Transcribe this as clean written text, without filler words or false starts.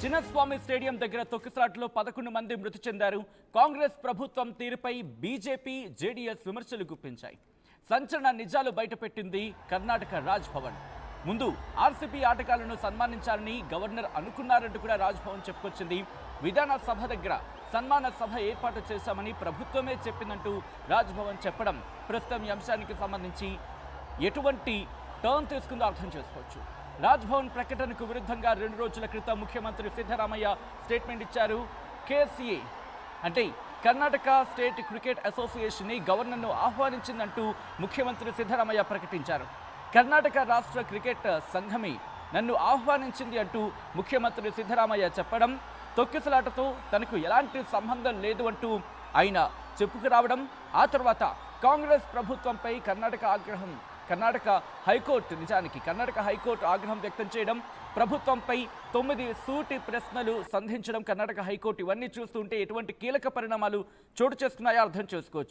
Chinnaswamy stadium దగ్గర తొక్కిసలాటలో 11 మంది మృతి చెందారు. కాంగ్రెస్ ప్రభుత్వం తీరుపై బీజేపీ, జేడీఎస్ విమర్శలు గుప్పించాయి. సంచలన నిజాలు బయటపెట్టింది కర్ణాటక రాజ్ భవన్. ముందు ఆర్సీపీ ఆటగాళ్లను సన్మానించాలని గవర్నర్ అనుకున్నారంటూ కూడా రాజ్ భవన్ చెప్పుకొచ్చింది. విధాన సభ దగ్గర సన్మాన సభ ఏర్పాటు చేశామని ప్రభుత్వమే చెప్పిందంటూ రాజ్ భవన్ చెప్పడం ప్రస్తుతం ఈ అంశానికి సంబంధించి ఎటువంటి టర్న్ తీసుకుందో అర్థం చేసుకోవచ్చు. రాజ్ భవన్ ప్రకటనకు విరుద్ధంగా 2 రోజుల క్రితం ముఖ్యమంత్రి సిద్ధరామయ్య స్టేట్మెంట్ ఇచ్చారు. కేసీఏ అంటే కర్ణాటక స్టేట్ క్రికెట్ అసోసియేషన్ గవర్నర్ను ఆహ్వానించిందంటూ ముఖ్యమంత్రి సిద్ధరామయ్య ప్రకటించారు. కర్ణాటక రాష్ట్ర క్రికెట్ సంఘమే నన్ను ఆహ్వానించింది అంటూ ముఖ్యమంత్రి సిద్ధరామయ్య చెప్పడం, తొక్కిసలాటతో తనకు ఎలాంటి సంబంధం లేదు అంటూ ఆయన చెప్పుకురావడం, ఆ తర్వాత కాంగ్రెస్ ప్రభుత్వంపై కర్ణాటక హైకోర్టు ఆగ్రహం వ్యక్తం చేయడం, ప్రభుత్వంపై 9 సూటి ప్రశ్నలు సంధించడం కర్ణాటక హైకోర్టు, ఇవన్నీ చూస్తుంటే ఎటువంటి కీలక పరిణామాలు చోటు చేసుకున్నాయో అర్థం చేసుకోవచ్చు.